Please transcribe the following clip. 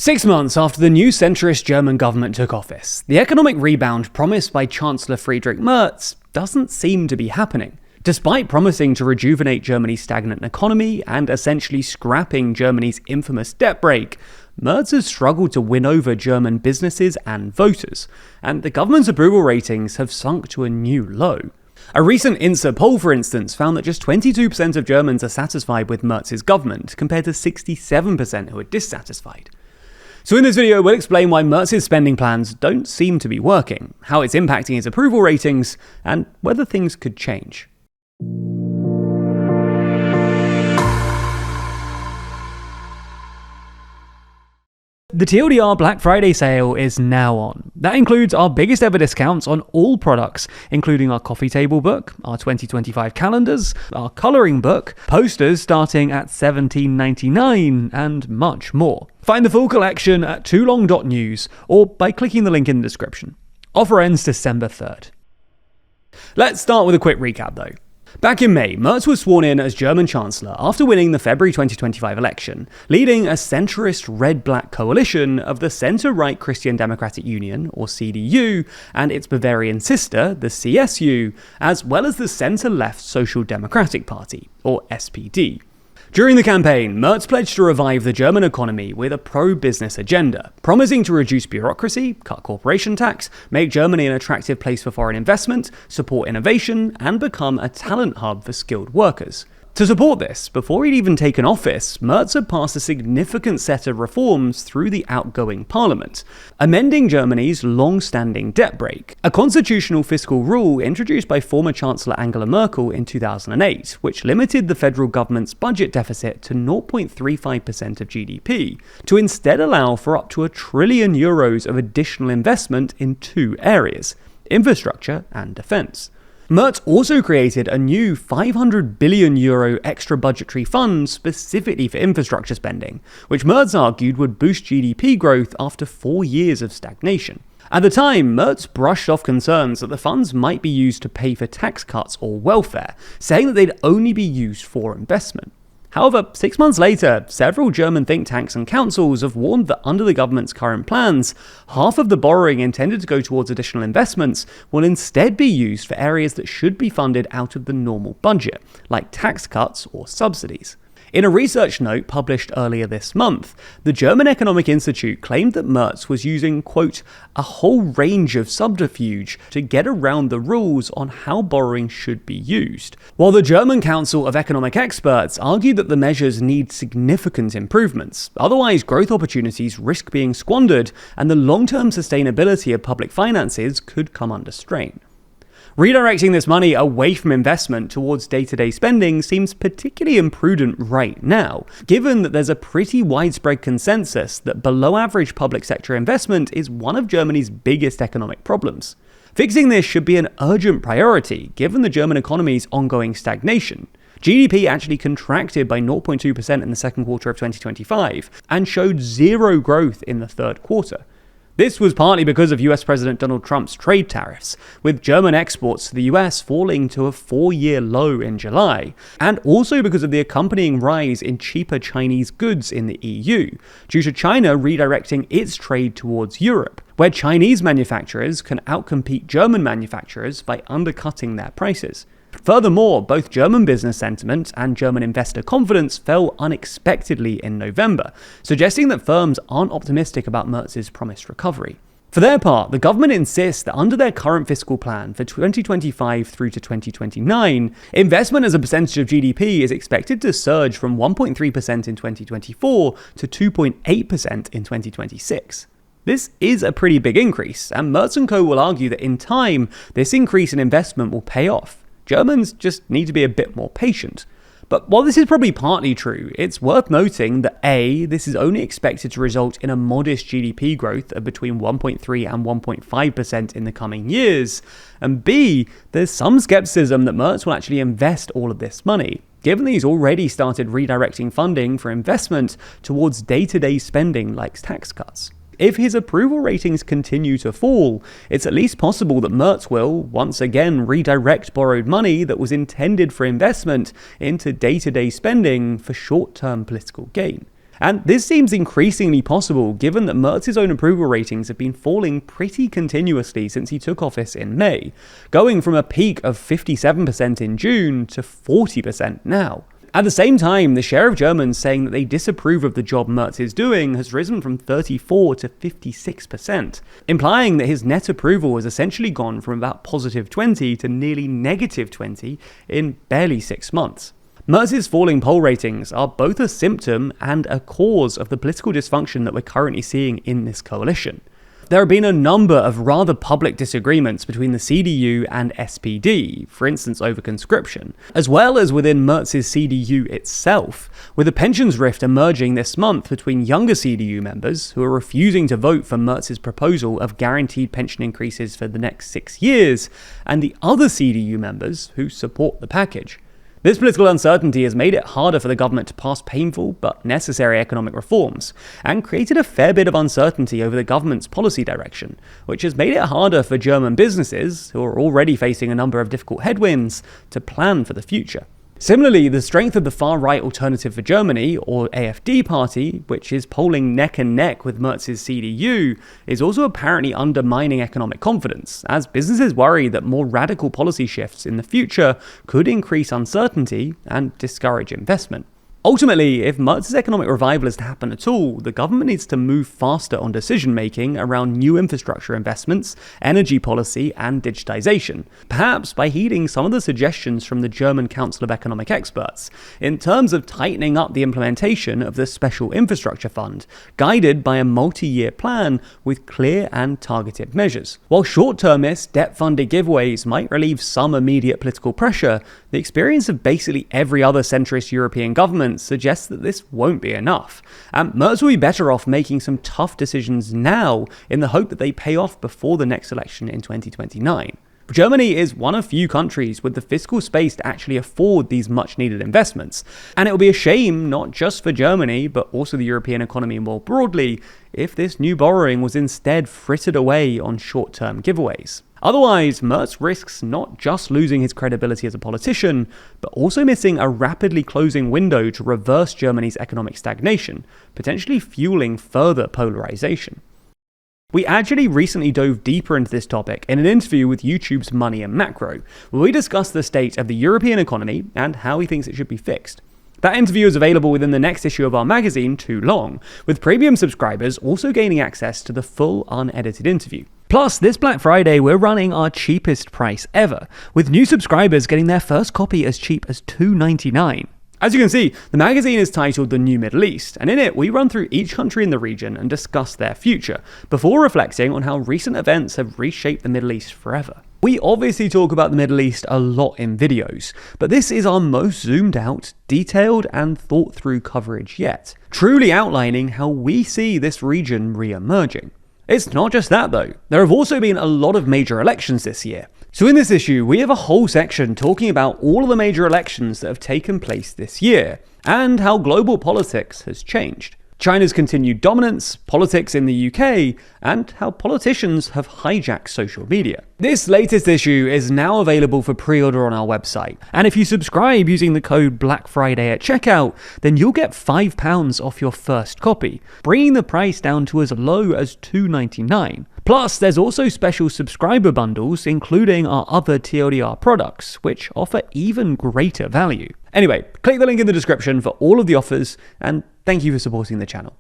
6 months after the new centrist German government took office, the economic rebound promised by Chancellor Friedrich Merz doesn't seem to be happening. Despite promising to rejuvenate Germany's stagnant economy and essentially scrapping Germany's infamous debt brake, Merz has struggled to win over German businesses and voters, and the government's approval ratings have sunk to a new low. A recent INSA poll, for instance, found that just 22% of Germans are satisfied with Merz's government, compared to 67% who are dissatisfied. So in this video, we'll explain why Merz's spending plans don't seem to be working, how it's impacting his approval ratings, and whether things could change. The TLDR Black Friday sale is now on. That includes our biggest ever discounts on all products, including our coffee table book, our 2025 calendars, our colouring book, posters starting at $17.99, and much more. Find the full collection at toolong.news or by clicking the link in the description. Offer ends December 3rd. Let's start with a quick recap though. Back in May, Merz was sworn in as German Chancellor after winning the February 2025 election, leading a centrist red-black coalition of the centre-right Christian Democratic Union, or CDU, and its Bavarian sister, the CSU, as well as the centre-left Social Democratic Party, or SPD. During the campaign, Merz pledged to revive the German economy with a pro-business agenda, promising to reduce bureaucracy, cut corporation tax, make Germany an attractive place for foreign investment, support innovation, and become a talent hub for skilled workers. To support this, before he'd even taken office, Merz had passed a significant set of reforms through the outgoing parliament, amending Germany's long-standing debt brake, a constitutional fiscal rule introduced by former Chancellor Angela Merkel in 2008, which limited the federal government's budget deficit to 0.35% of GDP, to instead allow for up to €1 trillion of additional investment in two areas: infrastructure and defence. Merz also created a new €500 billion extra budgetary fund specifically for infrastructure spending, which Merz argued would boost GDP growth after 4 years of stagnation. At the time, Merz brushed off concerns that the funds might be used to pay for tax cuts or welfare, saying that they'd only be used for investment. However, 6 months later, several German think tanks and councils have warned that under the government's current plans, half of the borrowing intended to go towards additional investments will instead be used for areas that should be funded out of the normal budget, like tax cuts or subsidies. In a research note published earlier this month, the German Economic Institute claimed that Merz was using, quote, a whole range of subterfuge to get around the rules on how borrowing should be used, while the German Council of Economic Experts argued that the measures need significant improvements, otherwise growth opportunities risk being squandered and the long-term sustainability of public finances could come under strain. Redirecting this money away from investment towards day-to-day spending seems particularly imprudent right now, given that there's a pretty widespread consensus that below-average public sector investment is one of Germany's biggest economic problems. Fixing this should be an urgent priority, given the German economy's ongoing stagnation. GDP actually contracted by 0.2% in the second quarter of 2025, and showed zero growth in the third quarter. This was partly because of US President Donald Trump's trade tariffs, with German exports to the US falling to a 4-year low in July, and also because of the accompanying rise in cheaper Chinese goods in the EU, due to China redirecting its trade towards Europe, where Chinese manufacturers can outcompete German manufacturers by undercutting their prices. Furthermore, both German business sentiment and German investor confidence fell unexpectedly in November, suggesting that firms aren't optimistic about Merz's promised recovery. For their part, the government insists that under their current fiscal plan for 2025 through to 2029, investment as a percentage of GDP is expected to surge from 1.3% in 2024 to 2.8% in 2026. This is a pretty big increase, and Merz & Co. will argue that in time, this increase in investment will pay off. Germans just need to be a bit more patient. But while this is probably partly true, it's worth noting that A, this is only expected to result in a modest GDP growth of between 1.3 and 1.5% in the coming years, and B, there's some skepticism that Merz will actually invest all of this money, given that he's already started redirecting funding for investment towards day-to-day spending like tax cuts. If his approval ratings continue to fall, it's at least possible that Merz will, once again, redirect borrowed money that was intended for investment into day-to-day spending for short-term political gain. And this seems increasingly possible given that Merz's own approval ratings have been falling pretty continuously since he took office in May, going from a peak of 57% in June to 40% now. At the same time, the share of Germans saying that they disapprove of the job Merz is doing has risen from 34 to 56%, implying that his net approval has essentially gone from about positive 20 to nearly negative 20 in barely 6 months. Merz's falling poll ratings are both a symptom and a cause of the political dysfunction that we're currently seeing in this coalition. There have been a number of rather public disagreements between the CDU and SPD, for instance over conscription, as well as within Merz's CDU itself, with a pensions rift emerging this month between younger CDU members who are refusing to vote for Merz's proposal of guaranteed pension increases for the next 6 years, and the other CDU members who support the package. This political uncertainty has made it harder for the government to pass painful but necessary economic reforms, and created a fair bit of uncertainty over the government's policy direction, which has made it harder for German businesses, who are already facing a number of difficult headwinds, to plan for the future. Similarly, the strength of the far-right Alternative for Germany, or AfD party, which is polling neck and neck with Merz's CDU, is also apparently undermining economic confidence, as businesses worry that more radical policy shifts in the future could increase uncertainty and discourage investment. Ultimately, if Merz's economic revival is to happen at all, the government needs to move faster on decision-making around new infrastructure investments, energy policy, and digitization, perhaps by heeding some of the suggestions from the German Council of Economic Experts, in terms of tightening up the implementation of the Special Infrastructure Fund, guided by a multi-year plan with clear and targeted measures. While short-termist, debt-funded giveaways might relieve some immediate political pressure, the experience of basically every other centrist European government suggests that this won't be enough, and Merz will be better off making some tough decisions now in the hope that they pay off before the next election in 2029. Germany is one of few countries with the fiscal space to actually afford these much-needed investments, and it will be a shame not just for Germany but also the European economy more broadly if this new borrowing was instead frittered away on short-term giveaways. Otherwise, Merz risks not just losing his credibility as a politician, but also missing a rapidly closing window to reverse Germany's economic stagnation, potentially fueling further polarization. We actually recently dove deeper into this topic in an interview with YouTube's Money and Macro, where we discussed the state of the European economy and how he thinks it should be fixed. That interview is available within the next issue of our magazine, Too Long, with premium subscribers also gaining access to the full unedited interview. Plus, this Black Friday, we're running our cheapest price ever, with new subscribers getting their first copy as cheap as $2.99. As you can see, the magazine is titled The New Middle East, and in it we run through each country in the region and discuss their future, before reflecting on how recent events have reshaped the Middle East forever. We obviously talk about the Middle East a lot in videos, but this is our most zoomed out, detailed and thought through coverage yet, truly outlining how we see this region re-emerging. It's not just that though, there have also been a lot of major elections this year. So in this issue, we have a whole section talking about all of the major elections that have taken place this year, and how global politics has changed. China's continued dominance, politics in the UK, and how politicians have hijacked social media. This latest issue is now available for pre-order on our website, and if you subscribe using the code BLACKFRIDAY at checkout, then you'll get £5 off your first copy, bringing the price down to as low as $2.99. Plus, there's also special subscriber bundles, including our other TLDR products, which offer even greater value. Anyway, click the link in the description for all of the offers, and thank you for supporting the channel.